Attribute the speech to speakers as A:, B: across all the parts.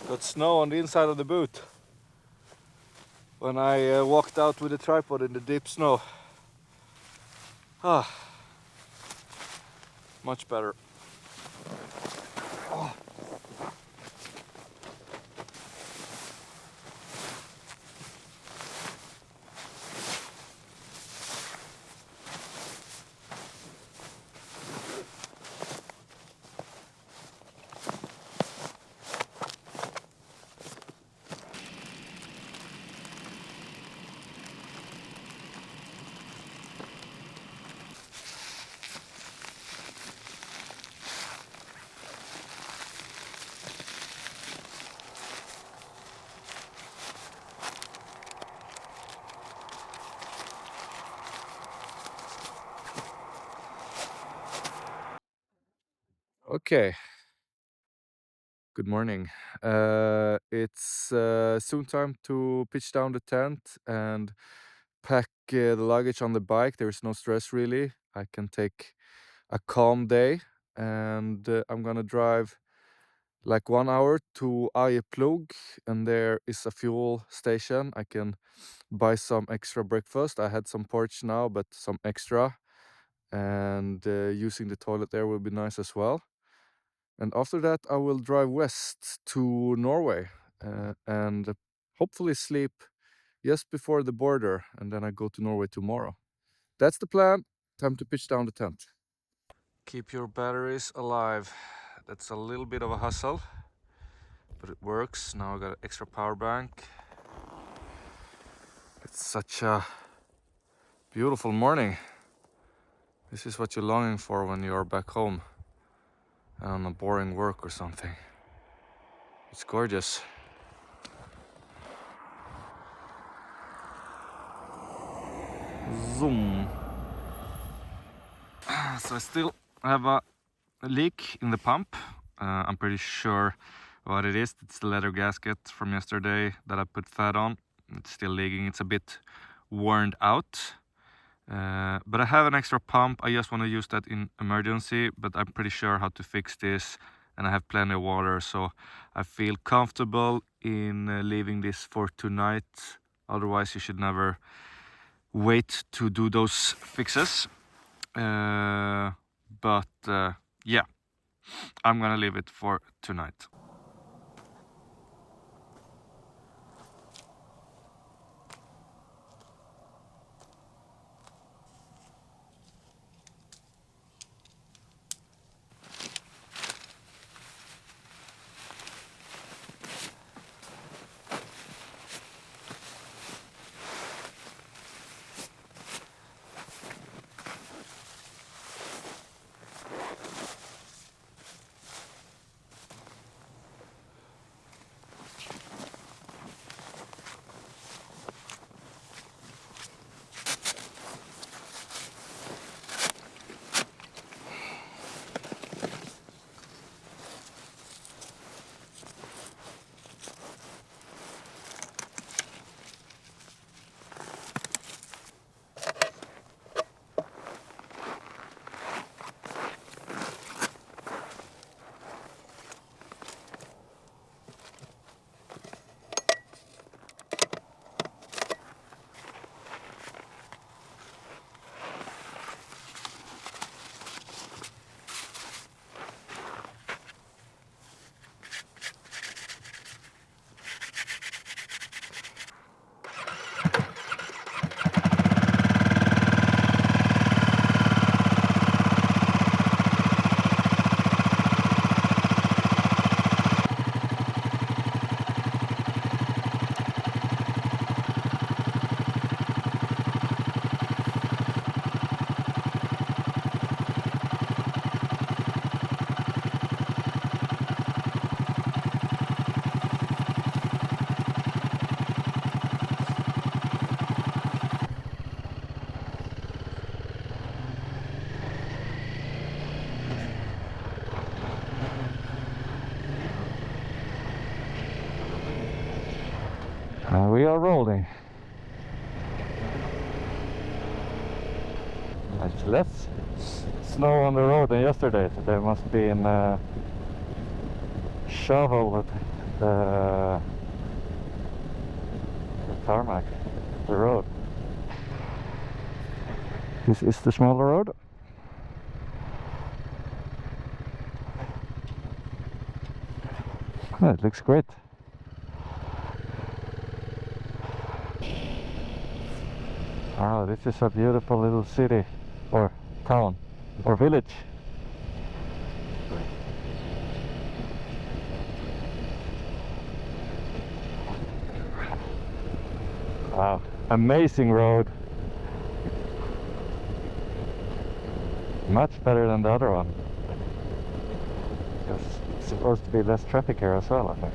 A: Got snow on the inside of the boot when I walked out with the tripod in the deep snow. Ah, much better. Oh. Okay, good morning. It's soon time to pitch down the tent and pack the luggage on the bike. There is no stress really. I can take a calm day, and I'm gonna drive like 1 hour to Arjeplog, and there is a fuel station. I can buy some extra breakfast. I had some porridge now, but some extra, and using the toilet there will be nice as well. And after that, I will drive west to Norway and hopefully sleep just before the border, and then I go to Norway tomorrow. That's the plan. Time to pitch down the tent. Keep your batteries alive. That's a little bit of a hustle, but it works. Now I got an extra power bank. It's such a beautiful morning. This is what you're longing for when you're back home and on a boring work or something. It's gorgeous. Zoom. So I still have a leak in the pump. I'm pretty sure what it is. It's the leather gasket from yesterday that I put fat on. It's still leaking. It's a bit worn out. But I have an extra pump. I just want to use that in emergency, but I'm pretty sure how to fix this, and I have plenty of water, so I feel comfortable in leaving this for tonight. Otherwise you should never wait to do those fixes. But yeah, I'm gonna leave it for tonight. We are rolling. There's less snow on the road than yesterday, so there must be a shovel
B: the tarmac, the road. This is the smaller road. Oh, it looks great. Oh, this is a beautiful little city or town or village. Wow, amazing road. Much better than the other one. It's supposed to be less traffic here as well, I think.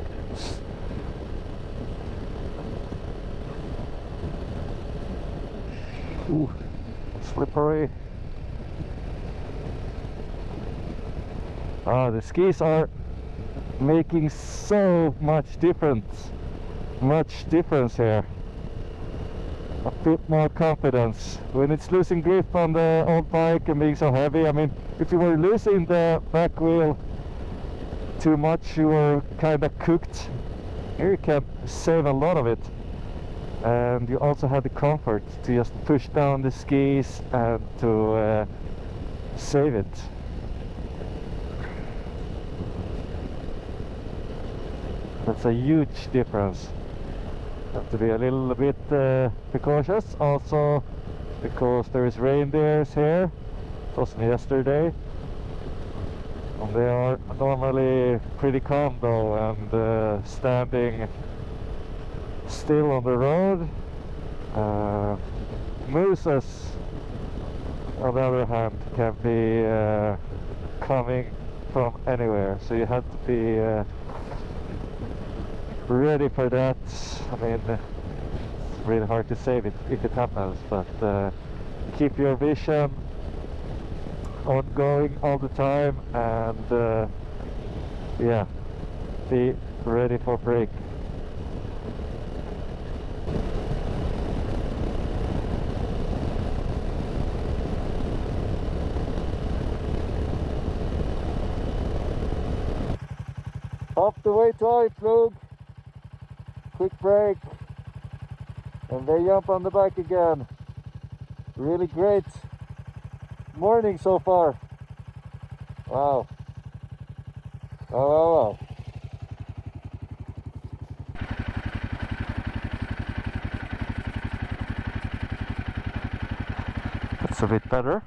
B: Ooh, slippery. Ah, the skis are making so much difference here. A bit more confidence when it's losing grip on the old bike and being so heavy. I mean, if you were losing the back wheel too much, you were kind of cooked. Here you can save a lot of it, and you also have the comfort to just push down the skis and to save it. That's a huge difference. Have to be a little bit precautious also because there is reindeers here. It wasn't yesterday, and they are normally pretty calm though and standing still on the road. Mooses, on the other hand, can be coming from anywhere, so you have to be ready for that. I mean, it's really hard to save it if it happens, but keep your vision ongoing all the time and yeah, be ready for break. Off the way to Arjeplog. Quick break, and they jump on the bike again. Really great morning so far. Wow. Oh. That's a bit better.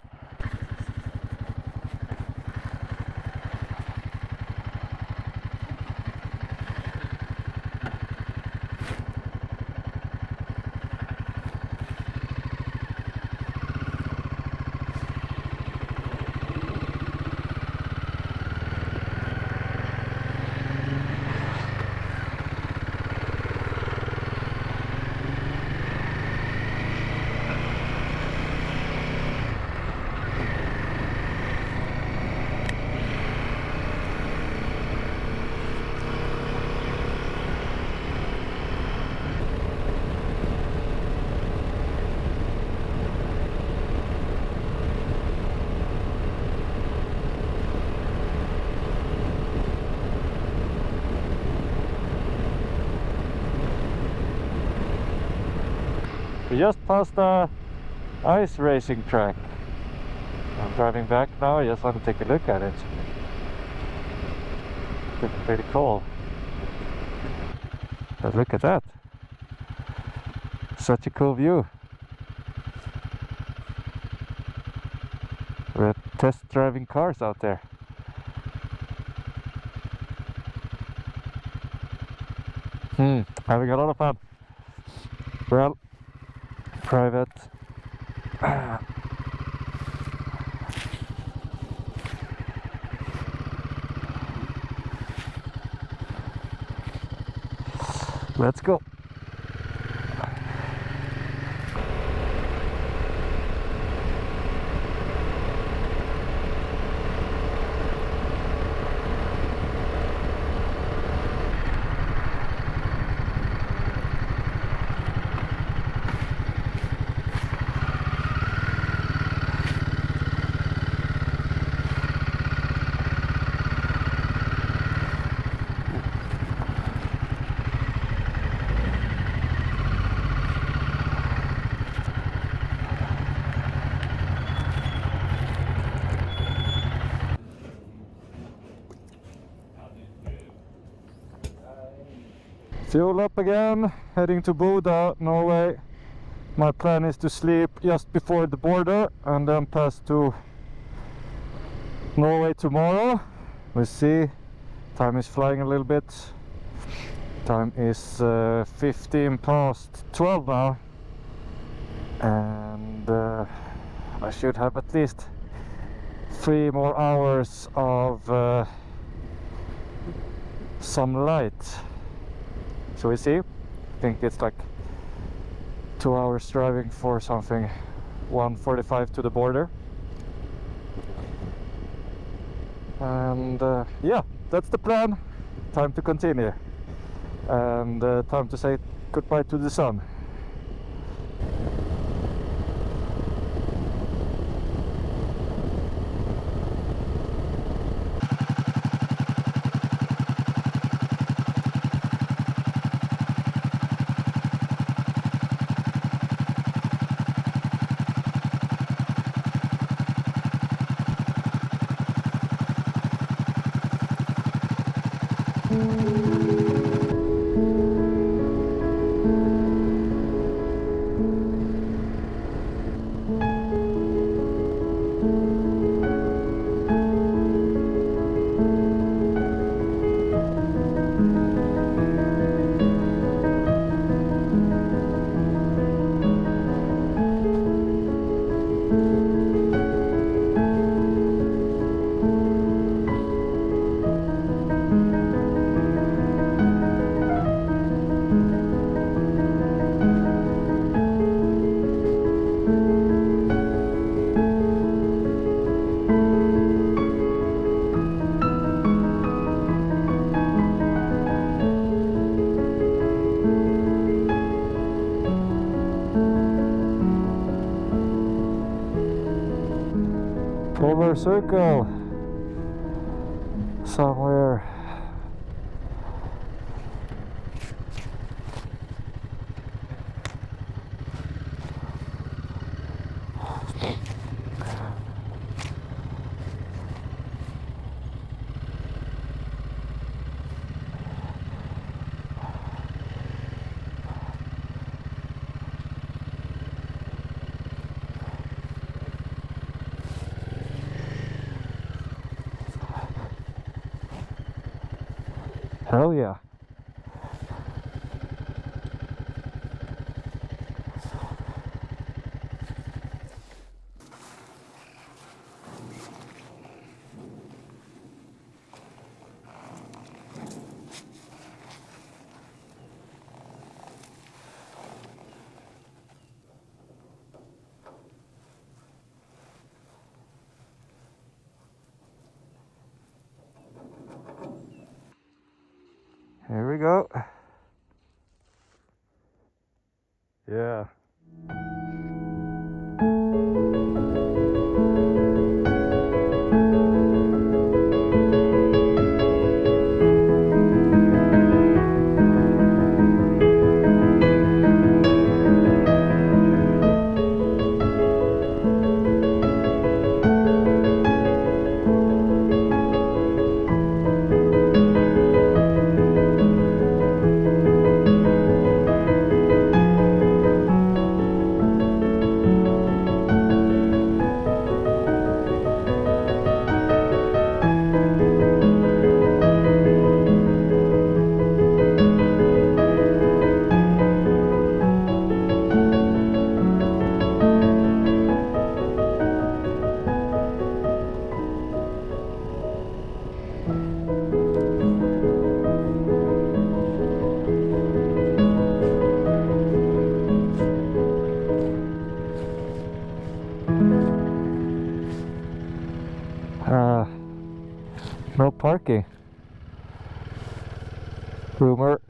B: We just passed the ice racing track. I'm driving back now. I just want to take a look at it. It's pretty cool. But look at that. Such a cool view. We're test driving cars out there. Having a lot of fun. Well, private. Let's go. Fuel up again, heading to Bodø, Norway. My plan is to sleep just before the border and then pass to Norway tomorrow. We'll see. Time is flying a little bit. Time is 15 past 12 now. And I should have at least 3 more hours of some light. So we see. I think it's like 2 hours driving for something 1:45 to the border. And yeah, that's the plan. Time to continue. And time to say goodbye to the sun. Polar circle somewhere. Hell yeah. Here we go. Yeah. No parking. Rumor.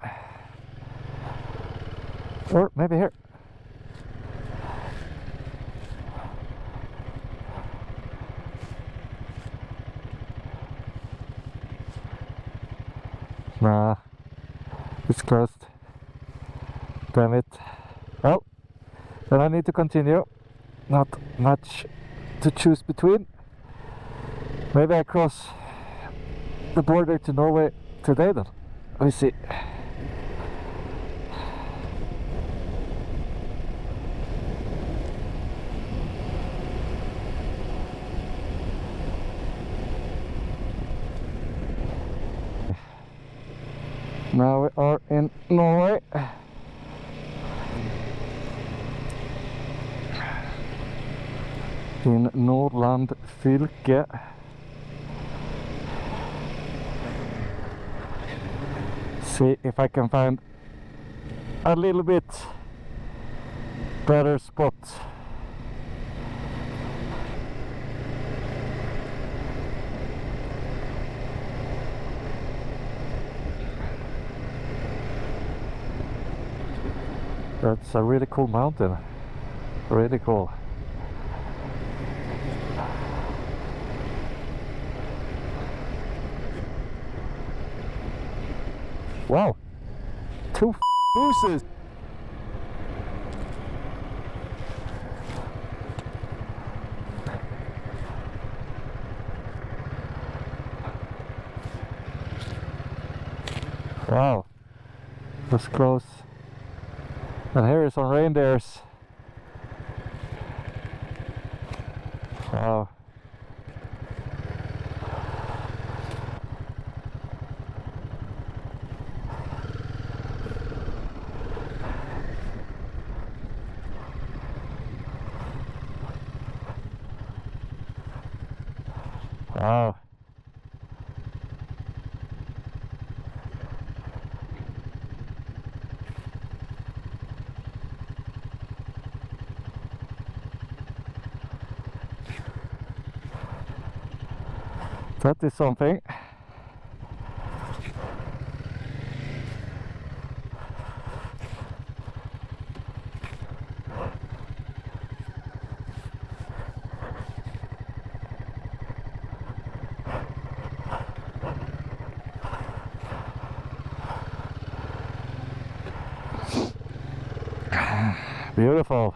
B: Or maybe here. Nah, it's closed. Damn it. Well, then I need to continue. Not much to choose between. Maybe I cross the border to Norway today then. Let me see. Now we are in Norway. In Nordland fylke. See if I can find a little bit better spot. That's a really cool mountain. Really cool. Wow, two mooses. Wow, that's close. And here is some reindeers. Wow. Wow. That is something. Beautiful.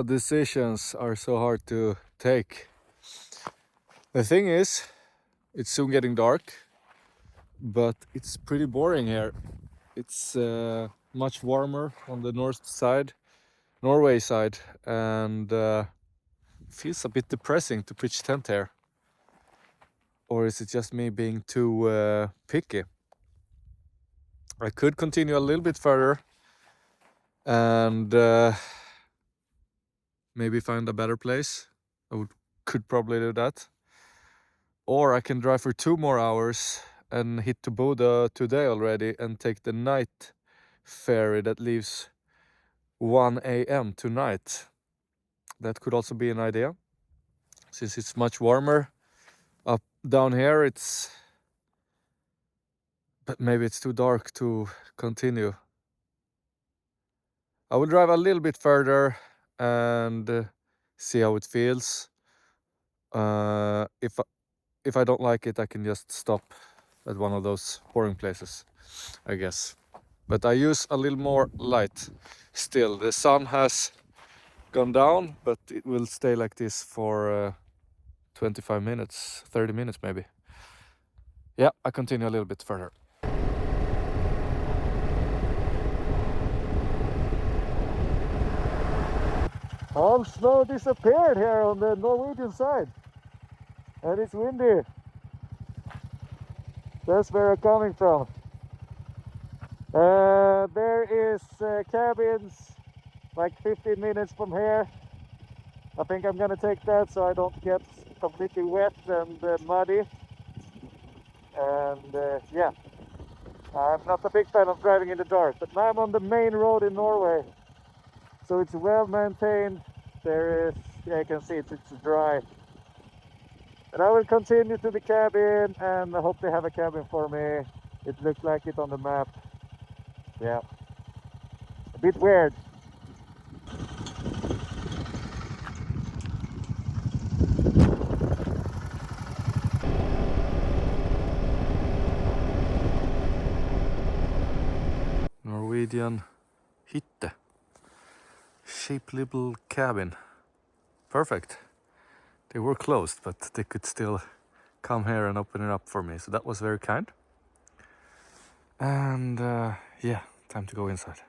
A: Decisions are so hard to take. The thing is, it's soon getting dark, but it's pretty boring here. It's much warmer on the north side, Norway side, and feels a bit depressing to pitch tent here. Or is it just me being too picky? I could continue a little bit further and maybe find a better place. Could probably do that. Or I can drive for 2 more hours and hit to Bodø today already and take the night ferry that leaves 1 a.m. tonight. That could also be an idea. Since it's much warmer up down here, but maybe it's too dark to continue. I will drive a little bit further and see how it feels. If I don't like it, I can just stop at one of those boring places, I guess. But I use a little more light still. The sun has gone down, but it will stay like this for 25 minutes, 30 minutes maybe. Yeah, I continue a little bit further.
B: All snow disappeared here on the Norwegian side. And it's windy. That's where I'm coming from. There is cabins like 15 minutes from here. I think I'm gonna take that so I don't get completely wet and muddy. And yeah, I'm not a big fan of driving in the dark, but now I'm on the main road in Norway. So it's well maintained. There is, yeah, you can see it's dry. And I will continue to the cabin and I hope they have a cabin for me. It looked like it on the map. Yeah, a bit weird.
A: Norwegian hytte. Cheap little cabin. Perfect. They were closed, but they could still come here and open it up for me. So that was very kind. And yeah, time to go inside.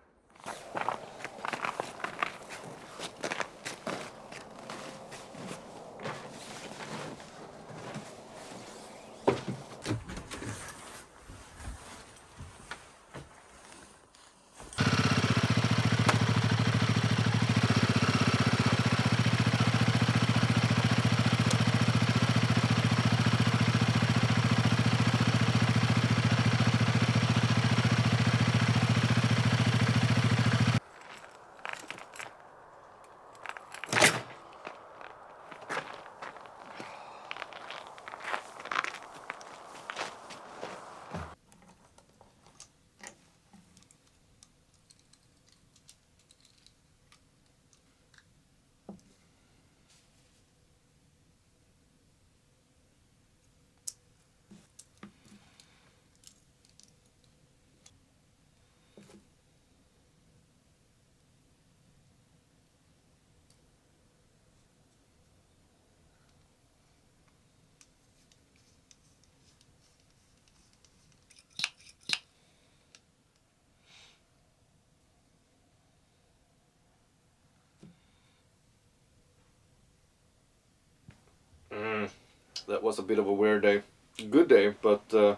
A: That was a bit of a weird day. Good day, but a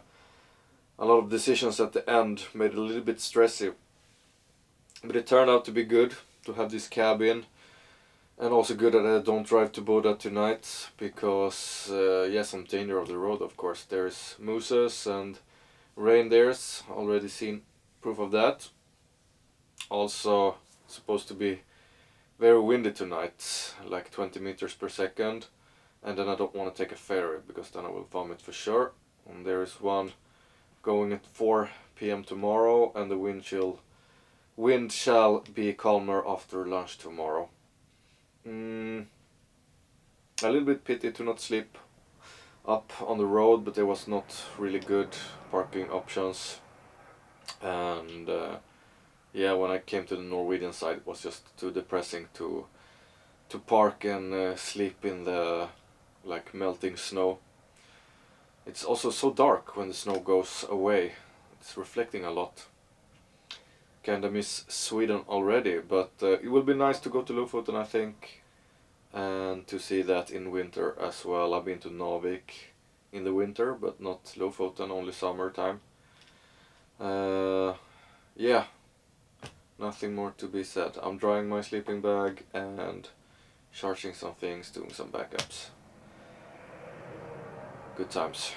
A: lot of decisions at the end made it a little bit stressy. But it turned out to be good to have this cabin, and also good that I don't drive to Boda tonight, because yes, I'm danger of the road, of course. There's mooses and reindeers, already seen proof of that. Also supposed to be very windy tonight, like 20 meters per second, and then I don't want to take a ferry because then I will vomit for sure. And there is one going at 4 p.m. tomorrow, and the wind shall be calmer after lunch tomorrow. A little bit pity to not sleep up on the road, but there was not really good parking options, and yeah, when I came to the Norwegian side, it was just too depressing to park and sleep in the like melting snow. It's also so dark when the snow goes away. It's reflecting a lot. Kinda miss Sweden already, but it will be nice to go to Lofoten, I think, and to see that in winter as well. I've been to Narvik in the winter, but not Lofoten, only summertime. Yeah, nothing more to be said. I'm drying my sleeping bag and charging some things, doing some backups. Good times.